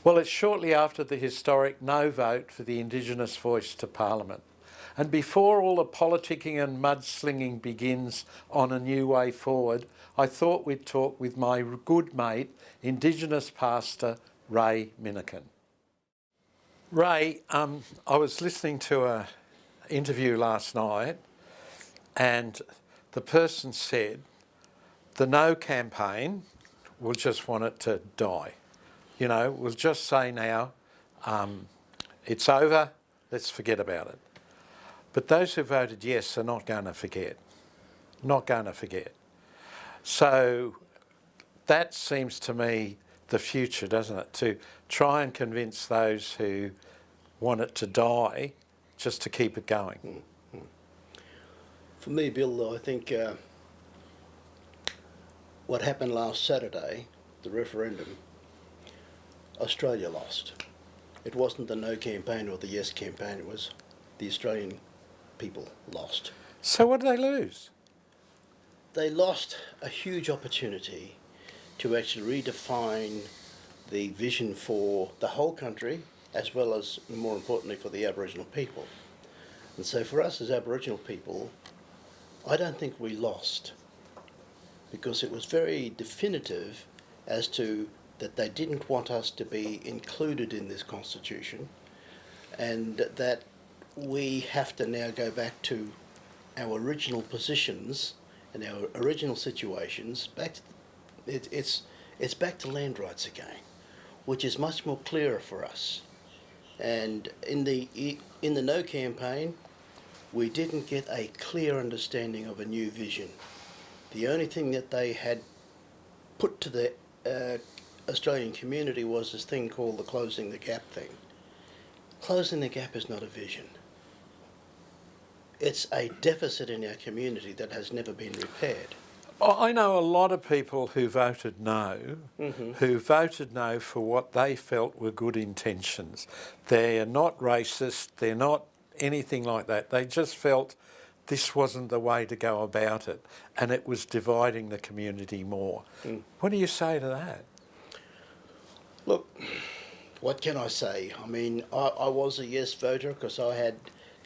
Well, it's shortly after the historic no vote for the Indigenous voice to Parliament. And before all the politicking and mudslinging begins on a new way forward, I thought we'd talk with my good mate, Indigenous pastor Ray Minniecon. Ray, I was listening to an interview last night and the person said the no campaign will just want it to die. You know, we'll just say now, it's over, let's forget about it. But those who voted yes are not going to forget. Not going to forget. So that seems to me the future, doesn't it? To try and convince those who want it to die just to keep it going. Mm-hmm. For me, Bill, I think what happened last Saturday, the referendum, Australia lost. It wasn't the no campaign or the yes campaign, it was the Australian people lost. So what did they lose? They lost a huge opportunity to actually redefine the vision for the whole country, as well as, more importantly, for the Aboriginal people. And so for us as Aboriginal people, I don't think we lost, because it was very definitive as to that they didn't want us to be included in this constitution, and that we have to now go back to our original positions and our original situations. It's back to land rights again, which is much more clearer for us. And in the No campaign, we didn't get a clear understanding of a new vision. The only thing that they had put to the Australian community was this thing called the closing the gap thing. Closing the gap is not a vision. It's a deficit in our community that has never been repaired. I know a lot of people who voted no, who voted no for what they felt were good intentions. They're not racist, they're not anything like that. They just felt this wasn't the way to go about it, and it was dividing the community more. What do you say to that? Look, what can I say? I mean, I was a yes voter because I had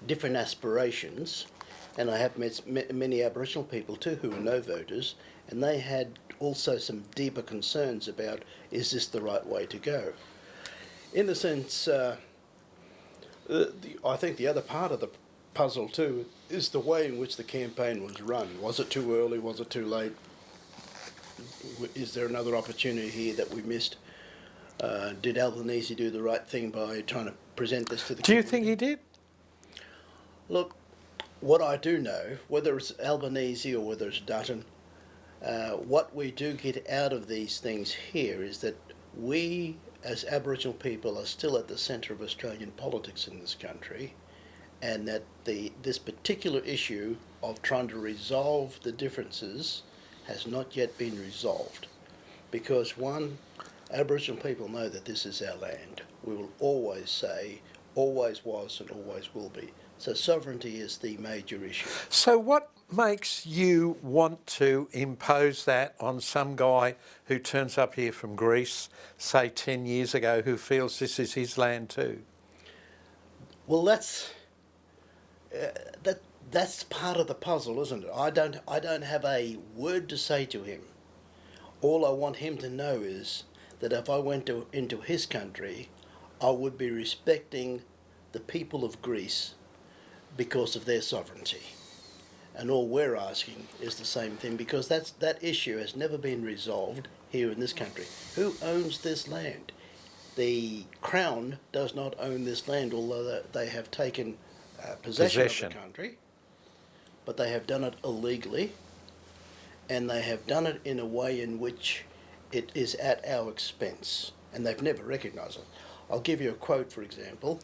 different aspirations, and I have met many Aboriginal people too who were no voters, and they had also some deeper concerns about, is this the right way to go? In a sense, I think the other part of the puzzle too is the way in which the campaign was run. Was it too early? Was it too late? Is there another opportunity here that we missed? Did Albanese do the right thing by trying to present this to the community? Do you think he did? Look, what I do know, whether it's Albanese or whether it's Dutton, what we do get out of these things here is that we, as Aboriginal people, are still at the centre of Australian politics in this country, and that this particular issue of trying to resolve the differences has not yet been resolved. Because one, Aboriginal people know that this is our land. We will always say, always was and always will be. So sovereignty is the major issue. So what makes you want to impose that on some guy who turns up here from Greece, say 10 years ago, who feels this is his land too? Well, that's part of the puzzle, isn't it? I don't have a word to say to him. All I want him to know is that if I went into his country, I would be respecting the people of Greece because of their sovereignty. And all we're asking is the same thing, because that issue has never been resolved here in this country. Who owns this land? The Crown does not own this land, although they have taken possession of the country, but they have done it illegally, and they have done it in a way in which it is at our expense, and they've never recognised it. I'll give you a quote, for example,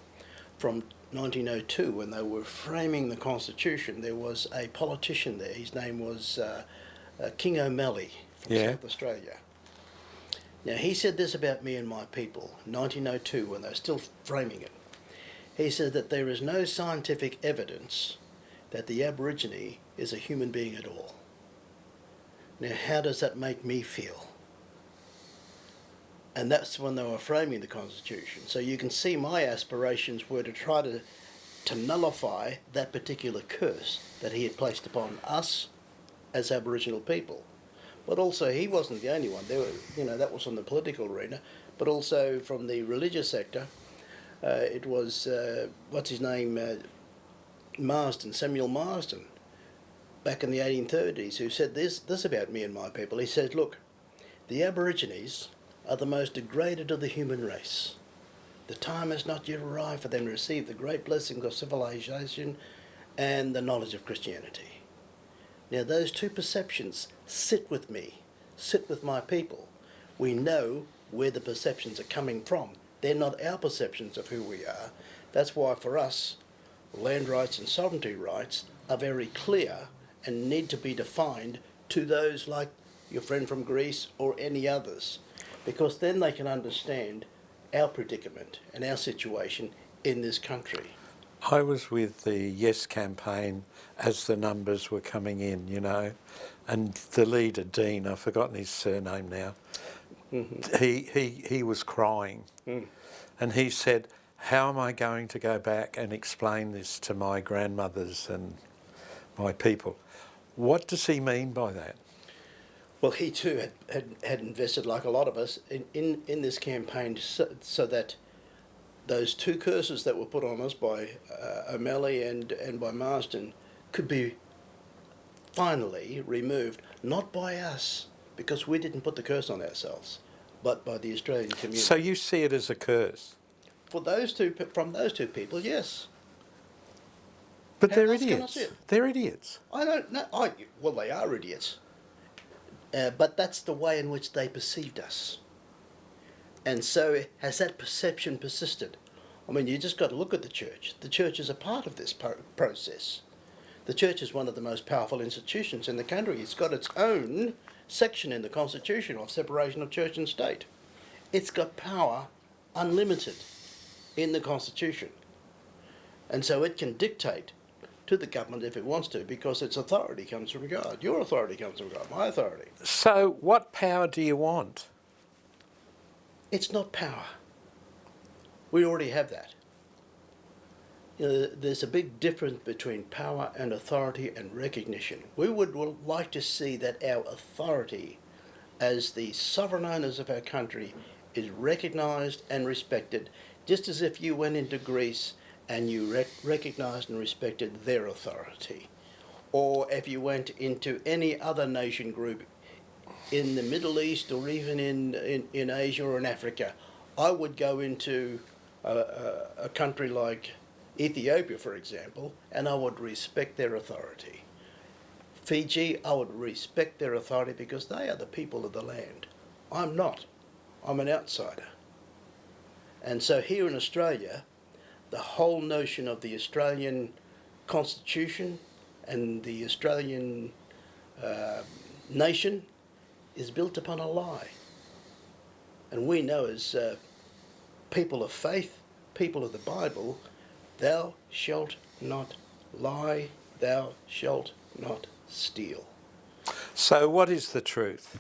from 1902, when they were framing the Constitution. There was a politician there, his name was King O'Malley from South Australia. Now, he said this about me and my people, 1902, when they were still framing it. He said that there is no scientific evidence that the Aborigine is a human being at all. Now, how does that make me feel? And that's when they were framing the Constitution. So you can see my aspirations were to try to nullify that particular curse that he had placed upon us as Aboriginal people. But also, he wasn't the only one. There were, that was on the political arena, but also from the religious sector. It was, what's his name, Samuel Marsden, back in the 1830s, who said this about me and my people. He said, look, the Aborigines are the most degraded of the human race. The time has not yet arrived for them to receive the great blessings of civilization and the knowledge of Christianity. Now, those two perceptions sit with me, sit with my people. We know where the perceptions are coming from. They're not our perceptions of who we are. That's why for us, land rights and sovereignty rights are very clear and need to be defined to those like your friend from Greece or any others, because then they can understand our predicament and our situation in this country. I was with the Yes campaign as the numbers were coming in, and the leader, Dean, I've forgotten his surname now, he was crying. And he said, how am I going to go back and explain this to my grandmothers and my people? What does he mean by that? Well, he too had invested, like a lot of us, in this campaign so that those two curses that were put on us by O'Malley and by Marsden could be finally removed, not by us, because we didn't put the curse on ourselves, but by the Australian community. So you see it as a curse? From those two people, yes. But How they're else can I idiots. see it? They're idiots. I don't know. Well, they are idiots. But that's the way in which they perceived us. And so has that perception persisted? I mean, you just got to look at the church. The church is a part of this process. The church is one of the most powerful institutions in the country. It's got its own section in the Constitution of separation of church and state. It's got power unlimited in the Constitution. And so it can dictate to the government if it wants to, because its authority comes from God. Your authority comes from God, my authority. So what power do you want? It's not power. We already have that. There's a big difference between power and authority and recognition. We would like to see that our authority as the sovereign owners of our country is recognised and respected, just as if you went into Greece and you recognised and respected their authority. Or if you went into any other nation group in the Middle East or even in Asia or in Africa, I would go into a country like Ethiopia, for example, and I would respect their authority. Fiji, I would respect their authority because they are the people of the land. I'm not. I'm an outsider. And so here in Australia, the whole notion of the Australian Constitution and the Australian nation is built upon a lie. And we know as people of faith, people of the Bible, thou shalt not lie, thou shalt not steal. So what is the truth?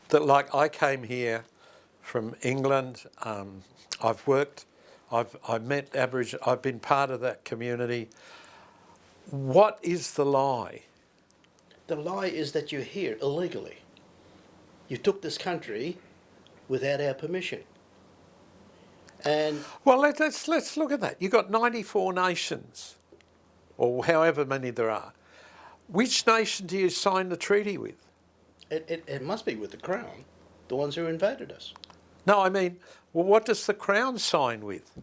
That like I came here from England, I've met Aboriginal, I've been part of that community. What is the lie? The lie is that you're here illegally. You took this country without our permission. And well, let's look at that. You've got 94 nations, or however many there are. Which nation do you sign the treaty with? it must be with the Crown, the ones who invaded us. No, I mean, well, what does the Crown sign with?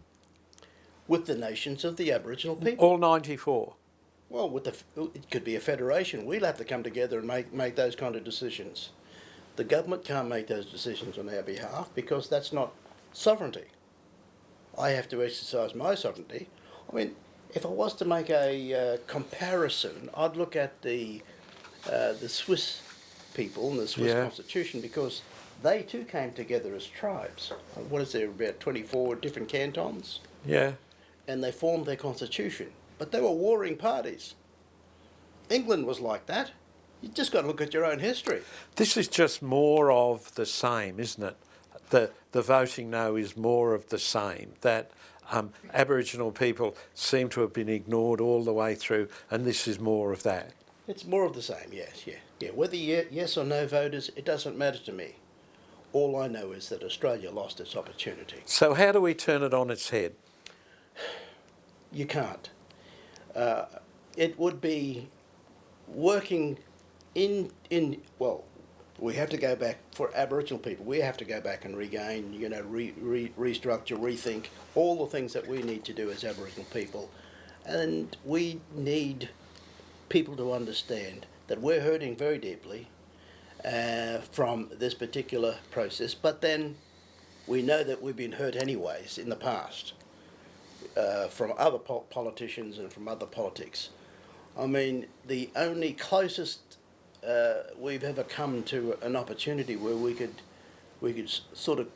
With the nations of the Aboriginal people. All 94. Well, it could be a federation. We'll have to come together and make those kind of decisions. The government can't make those decisions on our behalf because that's not sovereignty. I have to exercise my sovereignty. I mean, if I was to make a comparison, I'd look at the Swiss people and the Swiss constitution, because they too came together as tribes. What is there, about 24 different cantons? Yeah. And they formed their constitution. But they were warring parties. England was like that. You just got to look at your own history. This is just more of the same, isn't it? the voting no is more of the same, that Aboriginal people seem to have been ignored all the way through, and this is more of that. It's more of the same, yes, yeah. Whether yes or no voters, it doesn't matter to me. All I know is that Australia lost its opportunity. So how do we turn it on its head? You can't. It would be working well, we have to go back, for Aboriginal people, we have to go back and regain, restructure, rethink all the things that we need to do as Aboriginal people. And we need people to understand that we're hurting very deeply from this particular process, but then we know that we've been hurt anyways in the past from other politicians and from other politics. I mean, the only closest we've ever come to an opportunity where we could sort of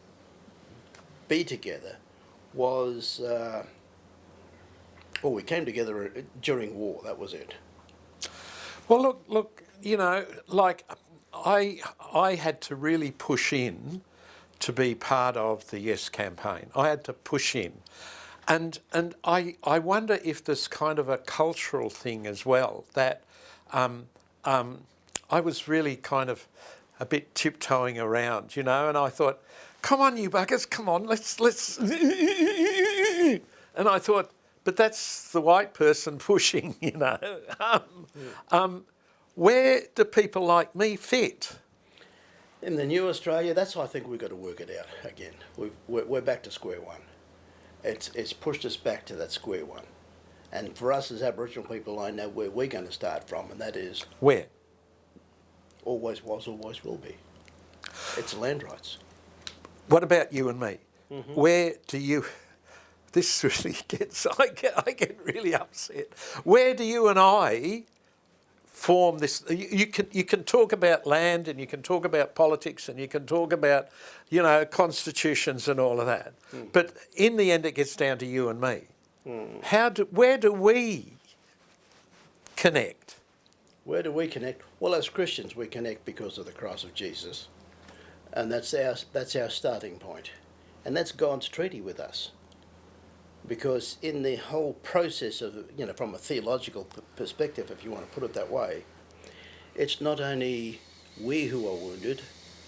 be together was, we came together during war. That was it. Well, look, like I had to really push in to be part of the Yes campaign. I had to push in. And I wonder if there's kind of a cultural thing as well, that I was really kind of a bit tiptoeing around, and I thought, come on, you buggers, come on, let's. And I thought, but that's the white person pushing, Where do people like me fit? In the new Australia, that's I think we've got to work it out again. We're back to square one. It's pushed us back to that square one. And for us as Aboriginal people, I know where we're going to start from, and that is... Where? Always was, always will be. It's land rights. What about you and me? Mm-hmm. Where do you... This really gets... I get really upset. Where do you and I form this? You can talk about land, and you can talk about politics, and you can talk about, constitutions and all of that. Mm. But in the end, it gets down to you and me. Mm. Where do we connect? Where do we connect? Well, as Christians, we connect because of the cross of Jesus, and that's our starting point, and that's God's treaty with us. Because in the whole process of, from a theological perspective, if you want to put it that way, it's not only we who are wounded,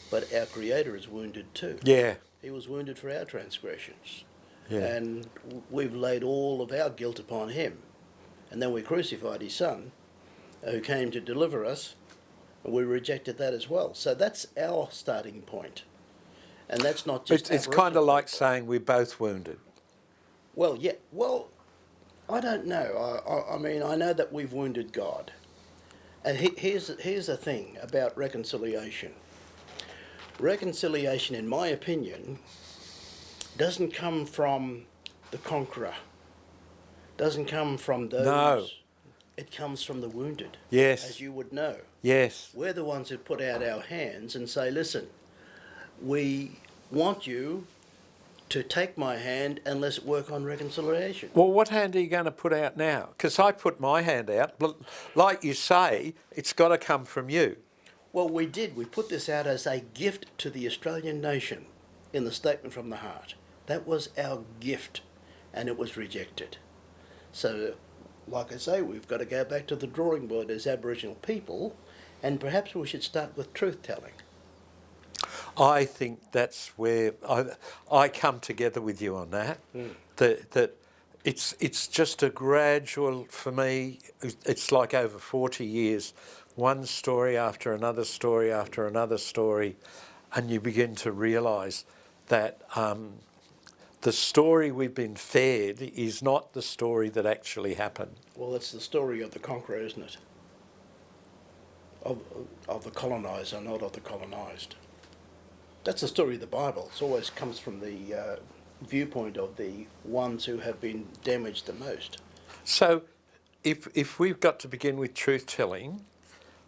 but our Creator is wounded too. Yeah. He was wounded for our transgressions. Yeah. And we've laid all of our guilt upon Him. And then we crucified His Son, who came to deliver us, and we rejected that as well. So that's our starting point. And that's not just... It's kind of like saying we're both wounded. Well, yeah. Well, I don't know. I mean, I know that we've wounded God. And here's the thing about reconciliation. Reconciliation, in my opinion, doesn't come from the conqueror. Doesn't come from those. No. It comes from the wounded. Yes. As you would know. Yes. We're the ones who put out our hands and say, listen, we want you to take my hand and let's work on reconciliation. Well, what hand are you going to put out now? Because I put my hand out, but like you say, it's got to come from you. Well, we did. We put this out as a gift to the Australian nation in the Statement from the Heart. That was our gift, and it was rejected. So, like I say, we've got to go back to the drawing board as Aboriginal people, and perhaps we should start with truth-telling. I think that's where I come together with you on that. Mm. That it's just a gradual, for me, it's like over 40 years, one story after another story after another story, and you begin to realise that the story we've been fed is not the story that actually happened. Well, it's the story of the conqueror, isn't it? Of the coloniser, not of the colonised. That's the story of the Bible. It always comes from the viewpoint of the ones who have been damaged the most. So, if we've got to begin with truth-telling,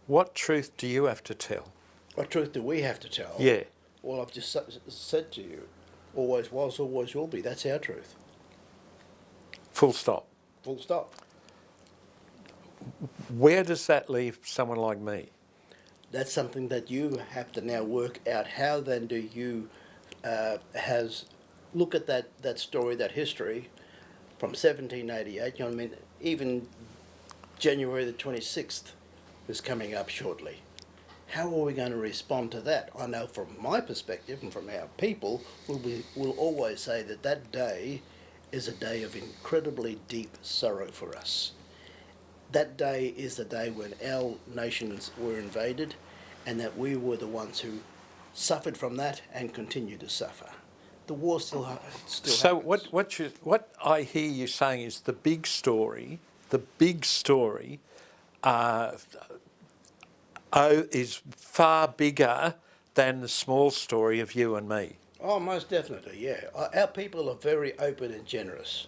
what truth do you have to tell? What truth do we have to tell? Yeah. Well, I've just said to you, always was, always will be. That's our truth. Full stop. Full stop. Where does that leave someone like me? That's something that you have to now work out. How then do you has look at that story, that history from 1788. You know what I mean? Even January the 26th is coming up shortly. How are we going to respond to that? I know from my perspective and from our people, we'll always say that that day is a day of incredibly deep sorrow for us. That day is the day when our nations were invaded and that we were the ones who suffered from that and continue to suffer. The war still So happens. what I hear you saying is the big story uh, is far bigger than the small story of you and me. Oh, most definitely, yeah. Our people are very open and generous,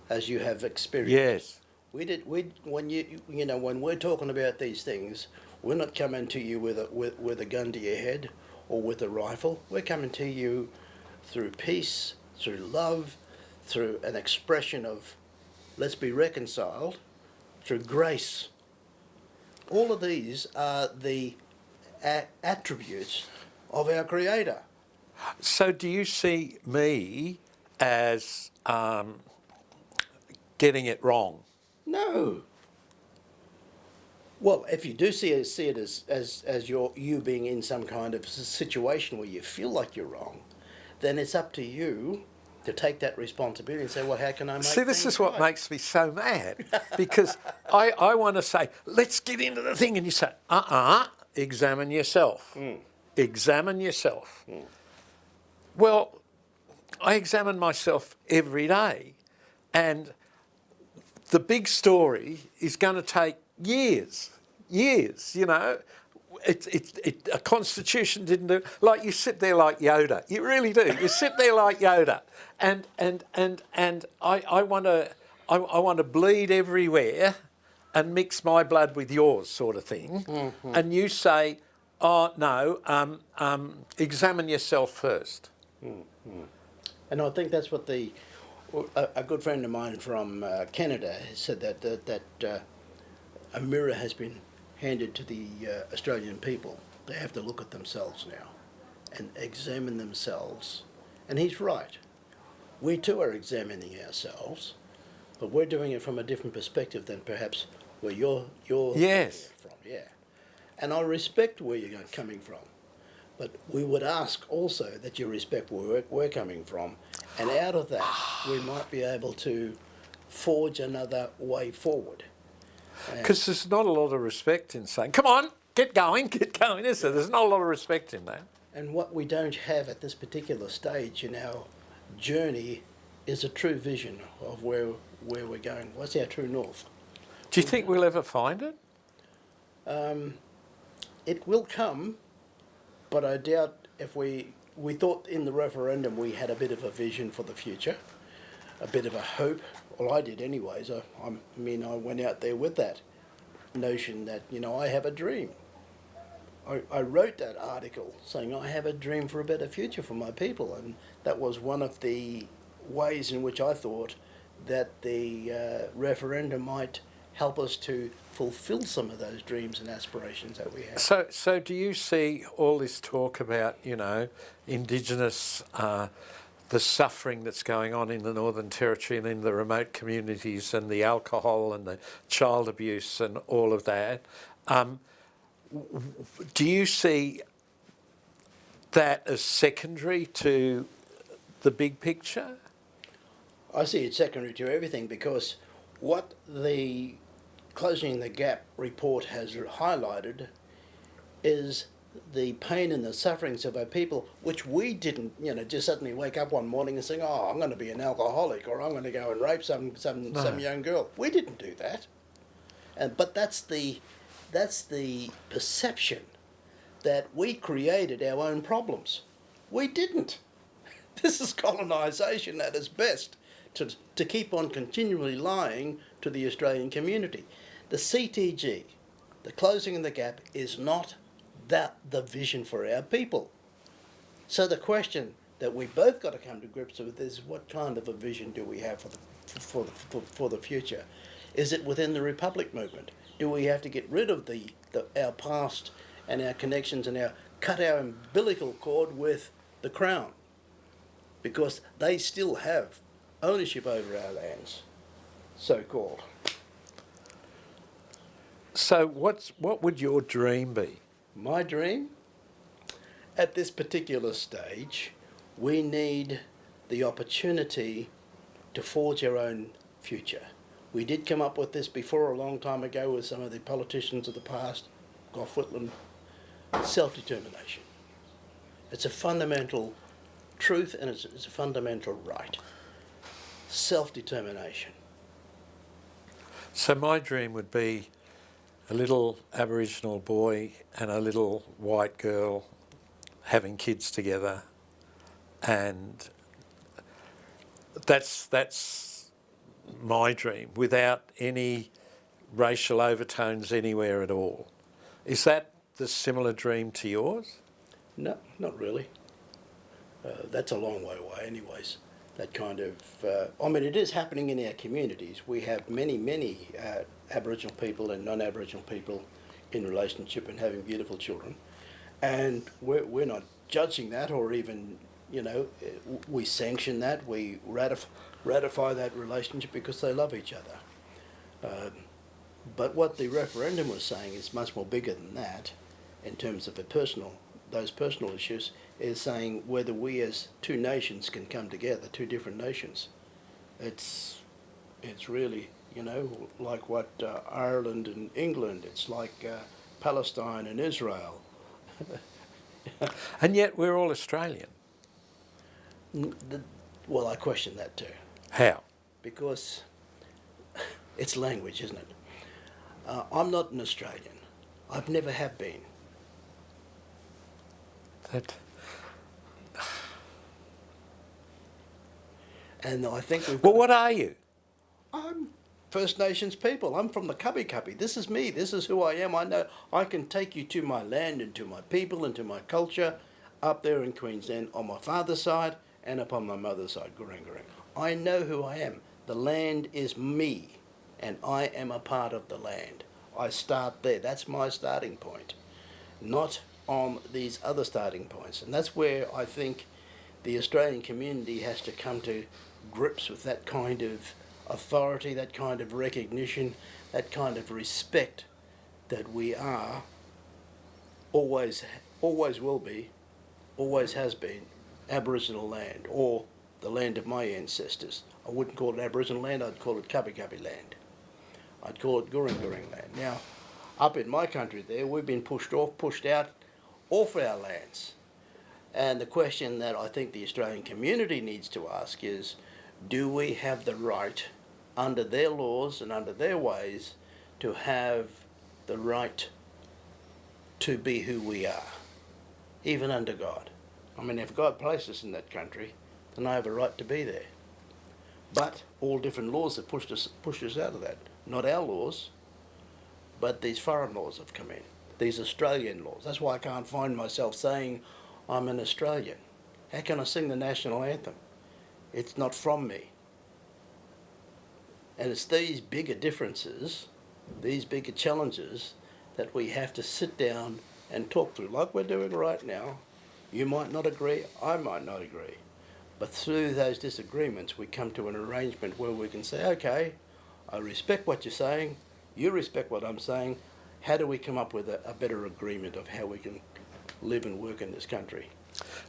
as you have experienced. Yes. When we're talking about these things, we're not coming to you with a gun to your head or with a rifle. We're coming to you through peace, through love, through an expression of let's be reconciled, through grace. All of these are the attributes of our Creator. So do you see me as getting it wrong? No. Well, if you do see it as you being in some kind of situation where you feel like you're wrong, then it's up to you to take that responsibility and say, well, how can I make See, this things is what right? makes me so mad, because I want to say, let's get into the thing, and you say, examine yourself. Examine yourself. Well, I examine myself every day, and the big story is going to take years, you know. A constitution didn't do, like, you sit there like Yoda. You really do. You sit there like Yoda, and I want to bleed everywhere, and mix my blood with yours, sort of thing. Mm-hmm. And you say, oh no, examine yourself first. Mm-hmm. And I think that's what a good friend of mine from Canada said that a mirror has been handed to the Australian people. They have to look at themselves now and examine themselves. And he's right. We too are examining ourselves, but we're doing it from a different perspective than perhaps where you're Yes. from. Yeah. And I respect where you're coming from. But we would ask also that you respect where we're coming from. And out of that, we might be able to forge another way forward. Because there's not a lot of respect in saying, come on, get going, is there? There's not a lot of respect in that. And what we don't have at this particular stage in our journey is a true vision of where we're going. What's our true north? Do you think we'll ever find it? It will come, but I doubt if we thought in the referendum we had a bit of a vision for the future, a bit of a hope. Well, I did anyways. I went out there with that notion that, I have a dream. I wrote that article saying I have a dream for a better future for my people, and that was one of the ways in which I thought that the referendum might help us to fulfil some of those dreams and aspirations that we have. So do you see all this talk about, Indigenous, the suffering that's going on in the Northern Territory and in the remote communities, and the alcohol and the child abuse and all of that? Do you see that as secondary to the big picture? I see it secondary to everything, because what the Closing the Gap report has highlighted is the pain and the sufferings of our people, which we didn't, just suddenly wake up one morning and say, oh, I'm going to be an alcoholic, or I'm going to go and rape some young girl. We didn't do that. But that's the perception that we created our own problems. We didn't. This is colonisation at its best, to keep on continually lying to the Australian community. The CTG, the Closing of the Gap, is not the vision for our people. So the question that we both got to come to grips with is, what kind of a vision do we have for the future? Is it within the Republic movement? Do we have to get rid of our past and our connections and cut our umbilical cord with the Crown? because they still have ownership over our lands, so-called. So what would your dream be? My dream? At this particular stage, we need the opportunity to forge our own future. We did come up with this before a long time ago with some of the politicians of the past, Gough Whitlam, self-determination. It's a fundamental truth and it's a fundamental right. Self-determination. So my dream would be a little Aboriginal boy and a little white girl having kids together, and that's my dream, without any racial overtones anywhere at all. Is that the similar dream to yours? No, not really. That's a long way away anyways. That kind of, it is happening in our communities. We have many Aboriginal people and non-Aboriginal people in relationship and having beautiful children. And we're not judging that or even, we sanction that, we ratify that relationship because they love each other. But what the referendum was saying is much more bigger than that in terms of those personal issues, is saying whether we as two nations can come together, two different nations. It's really, like what Ireland and England, it's like Palestine and Israel. And yet we're all Australian. Well, I question that too. How? Because it's language, isn't it? I'm not an Australian. I've never have been. And I think we've Well, what are you? I'm First Nations people. I'm from the Cubby Cubby. This is me. This is who I am. I know I can take you to my land and to my people and to my culture up there in Queensland on my father's side and upon my mother's side, Gurung. I know who I am. The land is me and I am a part of the land. I start there. That's my starting point, not on these other starting points. And that's where I think the Australian community has to come to grips with that kind of authority, that kind of recognition, that kind of respect that we are, always will be, always has been, Aboriginal land, or the land of my ancestors. I wouldn't call it Aboriginal land, I'd call it Cubby Cubby land. I'd call it Gurung land. Now, up in my country there, we've been pushed out off our lands. And the question that I think the Australian community needs to ask is, do we have the right, under their laws and under their ways, to have the right to be who we are, even under God? If God placed us in that country, then I have a right to be there. But all different laws have pushed us out of that. Not our laws, but these foreign laws have come in. These Australian laws. That's why I can't find myself saying I'm an Australian. How can I sing the national anthem? It's not from me. And it's these bigger differences, these bigger challenges that we have to sit down and talk through, like we're doing right now. You might not agree, I might not agree. But through those disagreements, we come to an arrangement where we can say, okay, I respect what you're saying, you respect what I'm saying. How do we come up with a better agreement of how we can live and work in this country?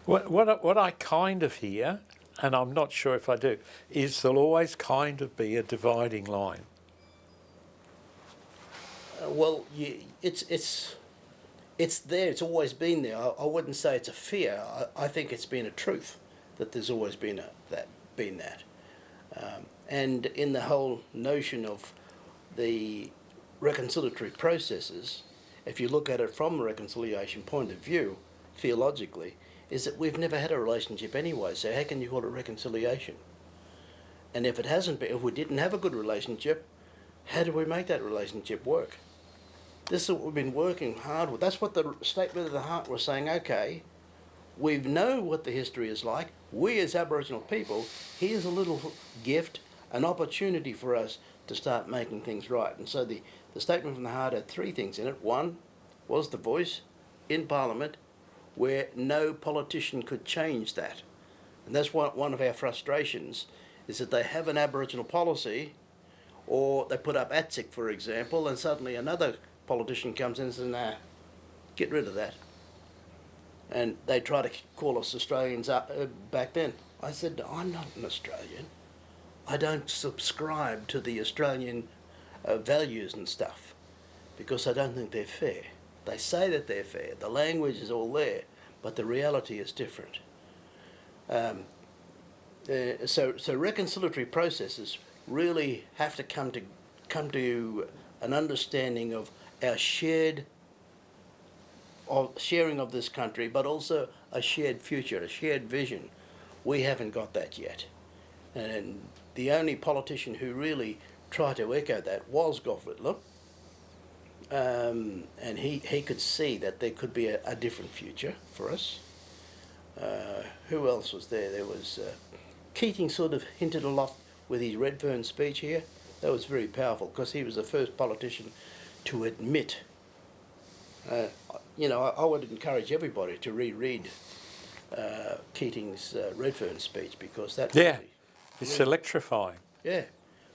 What I kind of hear, and I'm not sure if I do, is there'll always kind of be a dividing line. It's there. It's always been there. I wouldn't say it's a fear. I think it's been a truth that there's always been that. And in the whole notion of the reconciliatory processes, if you look at it from a reconciliation point of view, theologically, is that we've never had a relationship anyway, so how can you call it reconciliation? And if it hasn't been, if we didn't have a good relationship, how do we make that relationship work? This is what we've been working hard with. That's what the Statement of the Heart was saying, okay, we know what the history is like. We as Aboriginal people, here's a little gift, an opportunity for us to start making things right. And so the Statement from the Heart had three things in it. One was the voice in Parliament, where no politician could change that. And that's one of our frustrations, is that they have an Aboriginal policy, or they put up ATSIC, for example, and suddenly another politician comes in and says, nah, get rid of that. And they try to call us Australians up, back then. I said, I'm not an Australian. I don't subscribe to the Australian values and stuff, because I don't think they're fair. They say that they're fair. The language is all there, but the reality is different. So reconciliatory processes really have to come to an understanding of our sharing of this country, but also a shared future, a shared vision. We haven't got that yet. And the only politician who really tried to echo that was Gough Whitlam. And he could see that there could be a different future for us. Who else was there? There was Keating sort of hinted a lot with his Redfern speech here. That was very powerful, because he was the first politician to admit. I would encourage everybody to reread Keating's Redfern speech, because that it's electrifying. Yeah,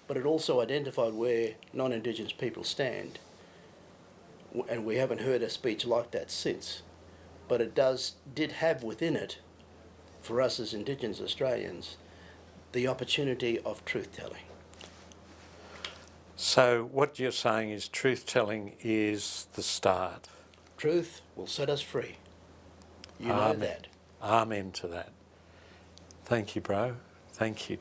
but it also identified where non-Indigenous people stand, and we haven't heard a speech like that since. But it did have within it, for us as Indigenous Australians, the opportunity of truth-telling. So what you're saying is truth-telling is the start. Truth will set us free. You know that. Amen to that. Thank you, bro. Thank you.